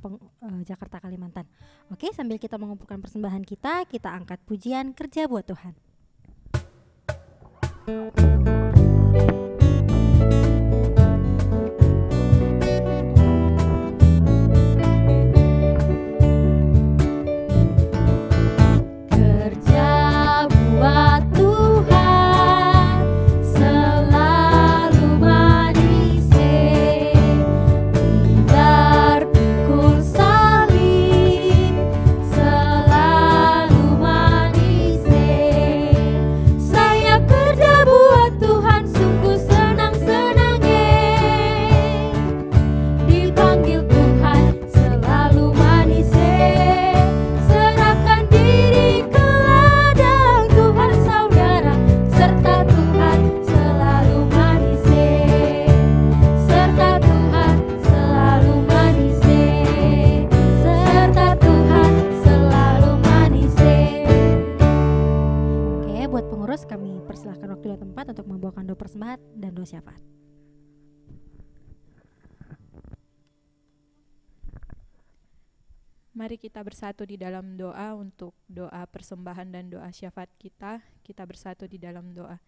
Jakarta Kalimantan. Oke, sambil kita mengumpulkan persembahan kita angkat pujian Kerja Buat Tuhan. Kerja buat Tuhan selalu manis, tidak pikul salib selalu manis. Saya kerja buat Tuhan sungguh senang-senang, dipanggil Tuhan selalu manis. Serahkan diri ke ladang Tuhan saudara, serta Tuhan selalu manis. Serta Tuhan selalu manis. Serta Tuhan selalu manis. Oke, buat pengurus kami persilahkan waktu dan tempat untuk membawakan doa persembahan dan doa syafaat. Mari kita bersatu di dalam doa untuk doa persembahan dan doa syafaat kita. Kita bersatu di dalam doa.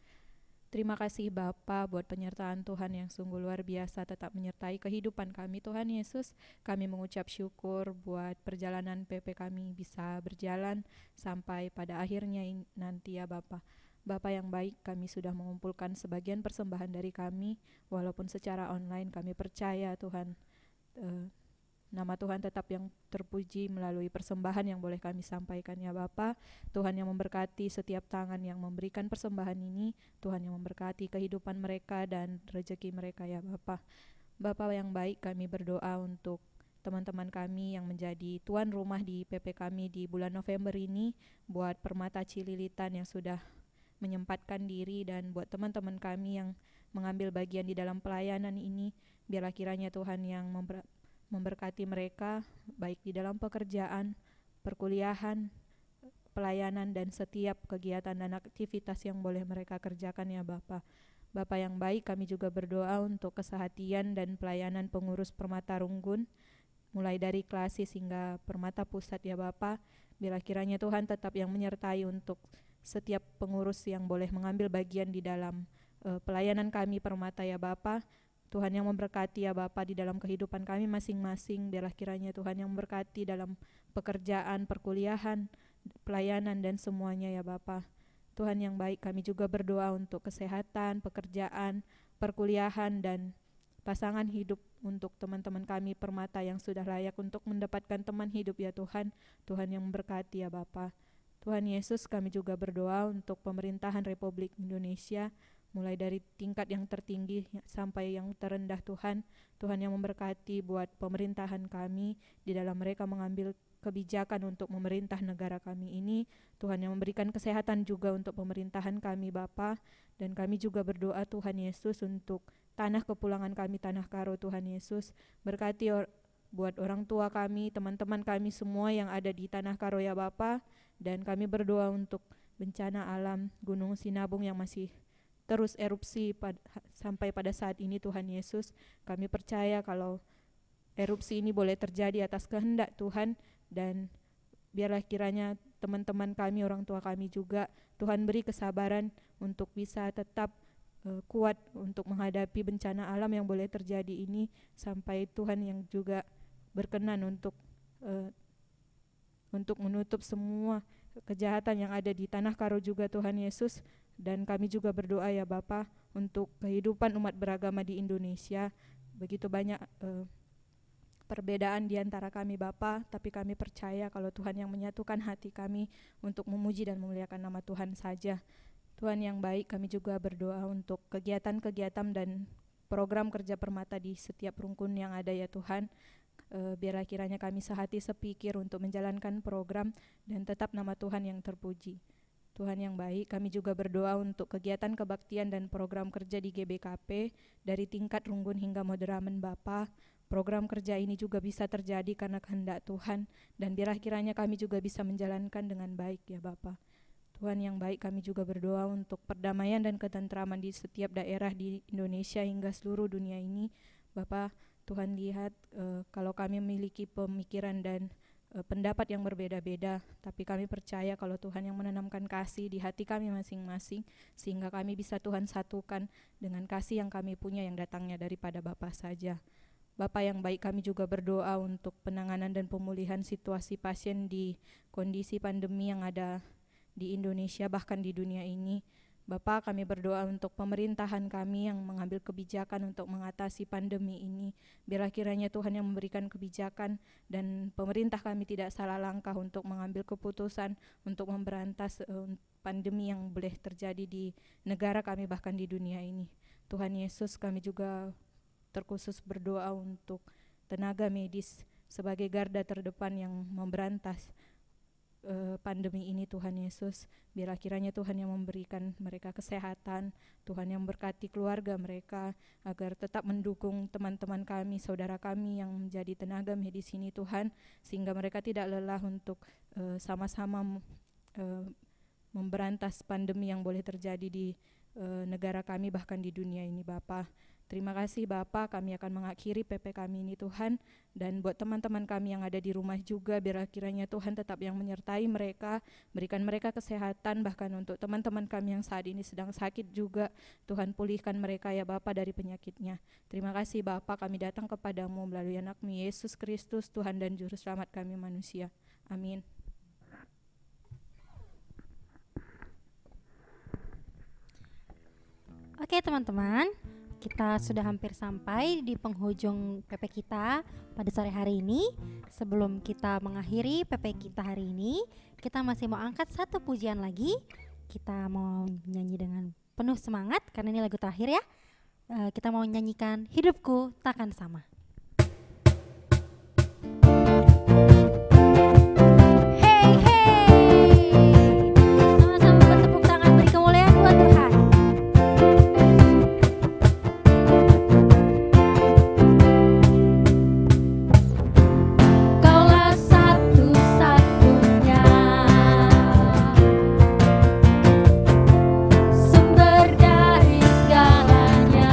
Terima kasih Bapa buat penyertaan Tuhan yang sungguh luar biasa tetap menyertai kehidupan kami Tuhan Yesus. Kami mengucap syukur buat perjalanan PP kami bisa berjalan sampai pada akhirnya nanti ya Bapa. Bapa yang baik, kami sudah mengumpulkan sebagian persembahan dari kami walaupun secara online. Kami percaya Tuhan nama Tuhan tetap yang terpuji melalui persembahan yang boleh kami sampaikan ya Bapa. Tuhan yang memberkati setiap tangan yang memberikan persembahan ini. Tuhan yang memberkati kehidupan mereka dan rezeki mereka ya Bapa. Bapa yang baik, kami berdoa untuk teman-teman kami yang menjadi tuan rumah di PP kami di bulan November ini, buat Permata Cililitan yang sudah menyempatkan diri, dan buat teman-teman kami yang mengambil bagian di dalam pelayanan ini. Biarlah kiranya Tuhan yang memberkati mereka baik di dalam pekerjaan, perkuliahan, pelayanan, dan setiap kegiatan dan aktivitas yang boleh mereka kerjakan ya Bapa. Bapa yang baik, kami juga berdoa untuk kesehatian dan pelayanan pengurus Permata Runggun, mulai dari Klasis hingga Permata Pusat ya Bapa. Bila kiranya Tuhan tetap yang menyertai untuk setiap pengurus yang boleh mengambil bagian di dalam pelayanan kami Permata ya Bapa. Tuhan yang memberkati ya Bapa di dalam kehidupan kami masing-masing. Biarlah kiranya Tuhan yang memberkati dalam pekerjaan, perkuliahan, pelayanan, dan semuanya ya Bapa. Tuhan yang baik, kami juga berdoa untuk kesehatan, pekerjaan, perkuliahan, dan pasangan hidup untuk teman-teman kami Permata yang sudah layak untuk mendapatkan teman hidup ya Tuhan. Tuhan yang memberkati ya Bapa. Tuhan Yesus, kami juga berdoa untuk pemerintahan Republik Indonesia, mulai dari tingkat yang tertinggi sampai yang terendah Tuhan. Tuhan yang memberkati buat pemerintahan kami di dalam mereka mengambil kebijakan untuk memerintah negara kami ini. Tuhan yang memberikan kesehatan juga untuk pemerintahan kami Bapa. Dan kami juga berdoa Tuhan Yesus untuk tanah kepulangan kami, Tanah Karo Tuhan Yesus. Berkati buat orang tua kami, teman-teman kami semua yang ada di Tanah Karo ya Bapa. Dan kami berdoa untuk bencana alam Gunung Sinabung yang masih terus erupsi sampai pada saat ini Tuhan Yesus. Kami percaya kalau erupsi ini boleh terjadi atas kehendak Tuhan, dan biarlah kiranya teman-teman kami, orang tua kami juga, Tuhan beri kesabaran untuk bisa tetap kuat untuk menghadapi bencana alam yang boleh terjadi ini, sampai Tuhan yang juga berkenan untuk menutup semua kejahatan yang ada di Tanah Karo juga Tuhan Yesus. Dan kami juga berdoa ya Bapa untuk kehidupan umat beragama di Indonesia. Begitu banyak perbedaan di antara kami Bapa, tapi kami percaya kalau Tuhan yang menyatukan hati kami untuk memuji dan memuliakan nama Tuhan saja. Tuhan yang baik, kami juga berdoa untuk kegiatan-kegiatan dan program kerja Permata di setiap rungkun yang ada ya Tuhan. Biarlah kiranya kami sehati sepikir untuk menjalankan program dan tetap nama Tuhan yang terpuji. Tuhan yang baik, kami juga berdoa untuk kegiatan kebaktian dan program kerja di GBKP dari tingkat runggun hingga moderamen Bapa. Program kerja ini juga bisa terjadi karena kehendak Tuhan, dan biarlah kiranya kami juga bisa menjalankan dengan baik ya Bapa. Tuhan yang baik, kami juga berdoa untuk perdamaian dan ketentraman di setiap daerah di Indonesia hingga seluruh dunia ini. Bapa, Tuhan lihat kalau kami memiliki pemikiran dan pendapat yang berbeda-beda, tapi kami percaya kalau Tuhan yang menanamkan kasih di hati kami masing-masing, sehingga kami bisa Tuhan satukan dengan kasih yang kami punya yang datangnya daripada Bapa saja. Bapa yang baik, kami juga berdoa untuk penanganan dan pemulihan situasi pasien di kondisi pandemi yang ada di Indonesia bahkan di dunia ini. Bapa, kami berdoa untuk pemerintahan kami yang mengambil kebijakan untuk mengatasi pandemi ini. Biarlah kiranya Tuhan yang memberikan kebijakan dan pemerintah kami tidak salah langkah untuk mengambil keputusan untuk memberantas pandemi yang boleh terjadi di negara kami bahkan di dunia ini. Tuhan Yesus, kami juga terkhusus berdoa untuk tenaga medis sebagai garda terdepan yang memberantas pandemi ini. Tuhan Yesus, biarlah kiranya Tuhan yang memberikan mereka kesehatan, Tuhan yang berkati keluarga mereka agar tetap mendukung teman-teman kami, saudara kami yang menjadi tenaga medis ini Tuhan, sehingga mereka tidak lelah untuk sama-sama memberantas pandemi yang boleh terjadi di negara kami bahkan di dunia ini Bapa. Terima kasih Bapa, kami akan mengakhiri PP kami ini Tuhan, dan buat teman-teman kami yang ada di rumah juga, biarlah kiranya Tuhan tetap yang menyertai mereka, berikan mereka kesehatan, bahkan untuk teman-teman kami yang saat ini sedang sakit juga, Tuhan pulihkan mereka ya Bapa dari penyakitnya. Terima kasih Bapa, kami datang kepadamu melalui anak-Mu Yesus Kristus, Tuhan dan Juru Selamat kami manusia. Amin. Oke teman-teman, kita sudah hampir sampai di penghujung PP kita pada sore hari ini. Sebelum kita mengakhiri PP kita hari ini, kita masih mau angkat satu pujian lagi. Kita mau nyanyi dengan penuh semangat karena ini lagu terakhir ya. Kita mau nyanyikan Hidupku Takkan Sama. Sumber dari segalanya.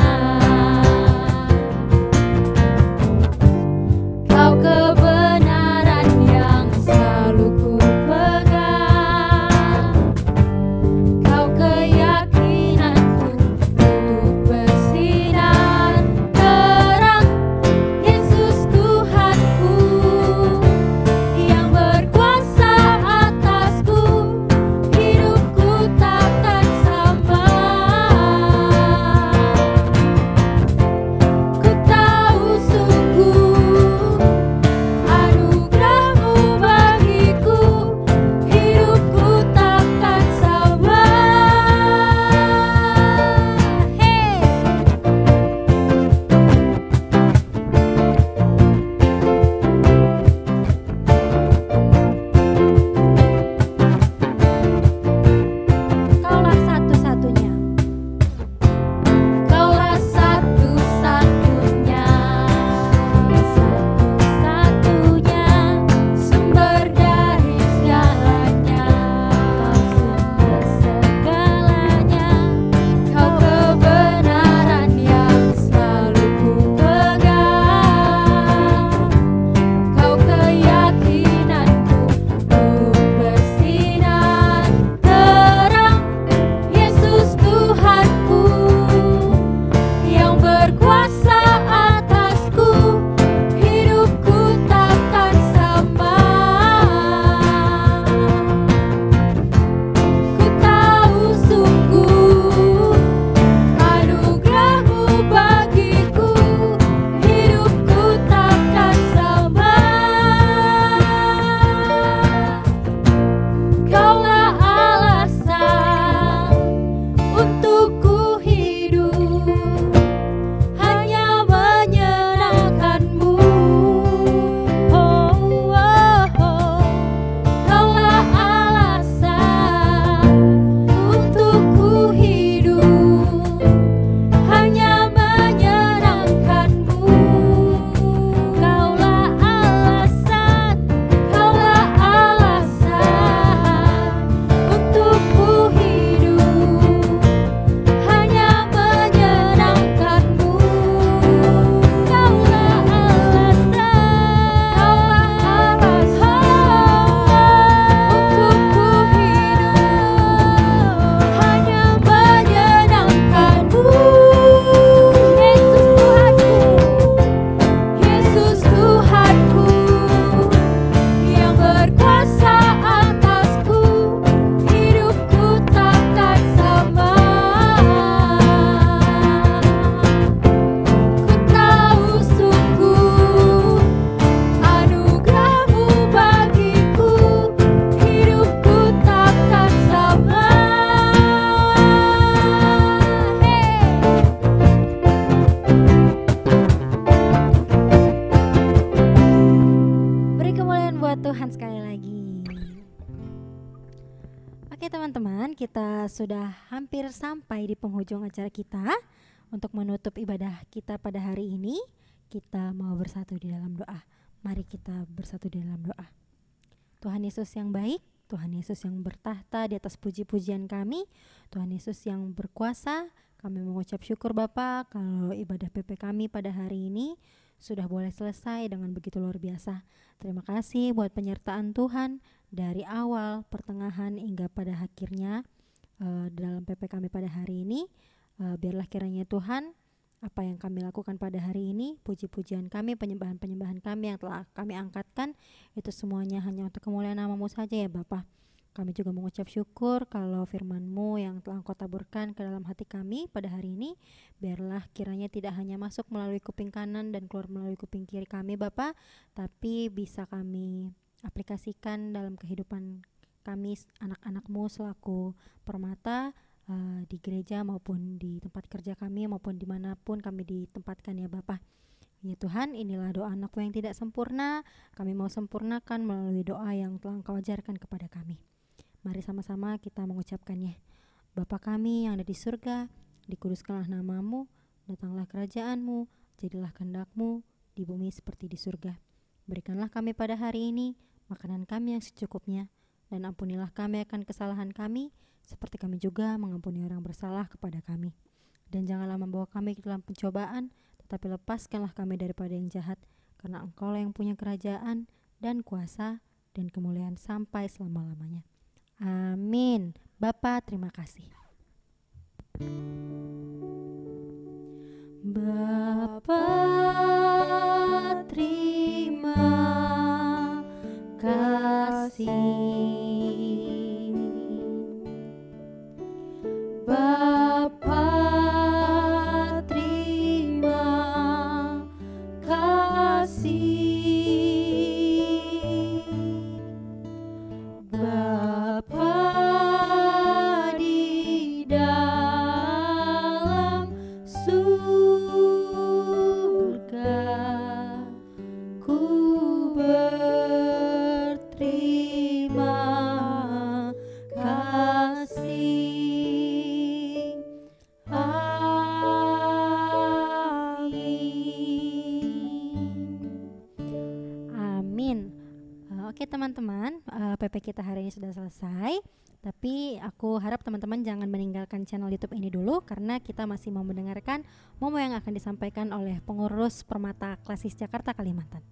Oke teman-teman, kita sudah hampir sampai di penghujung acara kita. Untuk menutup ibadah kita pada hari ini, kita mau bersatu di dalam doa. Mari kita bersatu di dalam doa. Tuhan Yesus yang baik, Tuhan Yesus yang bertahta di atas puji-pujian kami, Tuhan Yesus yang berkuasa, kami mengucap syukur Bapa kalau ibadah PP kami pada hari ini sudah boleh selesai dengan begitu luar biasa. Terima kasih buat penyertaan Tuhan dari awal, pertengahan hingga pada akhirnya dalam PP kami pada hari ini. Biarlah kiranya Tuhan, apa yang kami lakukan pada hari ini, puji-pujian kami, penyembahan-penyembahan kami yang telah kami angkatkan, itu semuanya hanya untuk kemuliaan nama-Mu saja ya Bapa. Kami juga mengucap syukur kalau firman-Mu yang telah Engkau taburkan ke dalam hati kami pada hari ini, biarlah kiranya tidak hanya masuk melalui kuping kanan dan keluar melalui kuping kiri kami Bapa, tapi bisa kami aplikasikan dalam kehidupan kami anak-anak-Mu selaku Permata di gereja maupun di tempat kerja kami maupun dimanapun kami ditempatkan ya Bapa. Ya Tuhan, inilah doa anak-Mu yang tidak sempurna, kami mau sempurnakan melalui doa yang telah Engkau ajarkan kepada kami. Mari sama-sama kita mengucapkannya. Bapa kami yang ada di surga, dikuduskanlah nama-Mu, datanglah kerajaan-Mu, jadilah kehendak-Mu di bumi seperti di surga. Berikanlah kami pada hari ini makanan kami yang secukupnya, dan ampunilah kami akan kesalahan kami, seperti kami juga mengampuni orang bersalah kepada kami. Dan janganlah membawa kami ke dalam pencobaan, tetapi lepaskanlah kami daripada yang jahat, karena Engkau yang punya kerajaan dan kuasa dan kemuliaan sampai selama-lamanya. Amin. Bapa, terima kasih. Bapa, terima kasih. Bapa, terima kasih. Bapa di dalam surga, ku berterima kasih. Amin. Oke teman-teman, PP kita hari ini sudah selesai. Tapi aku harap teman-teman jangan meninggalkan channel YouTube ini dulu, karena kita masih mau mendengarkan momo yang akan disampaikan oleh pengurus Permata Klasis Jakarta Kalimantan.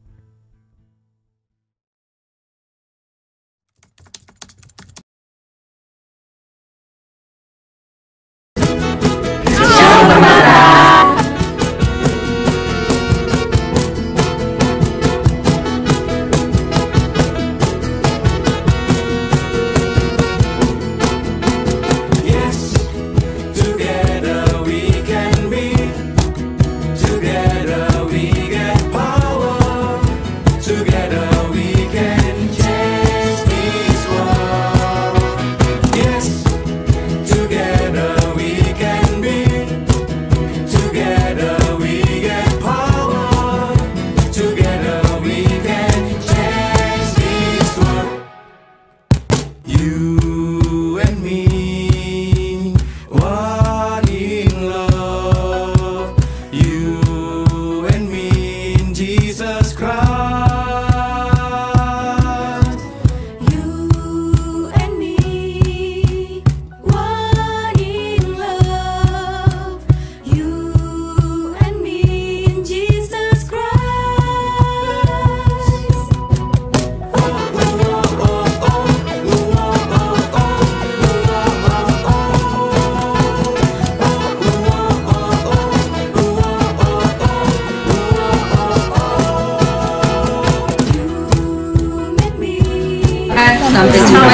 Sampai jumpa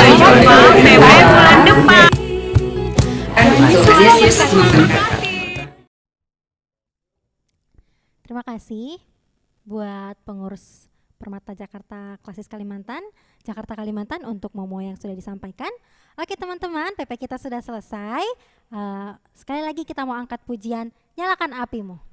di PP bulan depan. Terima kasih buat pengurus Permata Jakarta Klasis Kalimantan, Jakarta Kalimantan untuk momo yang sudah disampaikan. Oke teman-teman, PP kita sudah selesai. Sekali lagi kita mau angkat pujian, nyalakan apimu.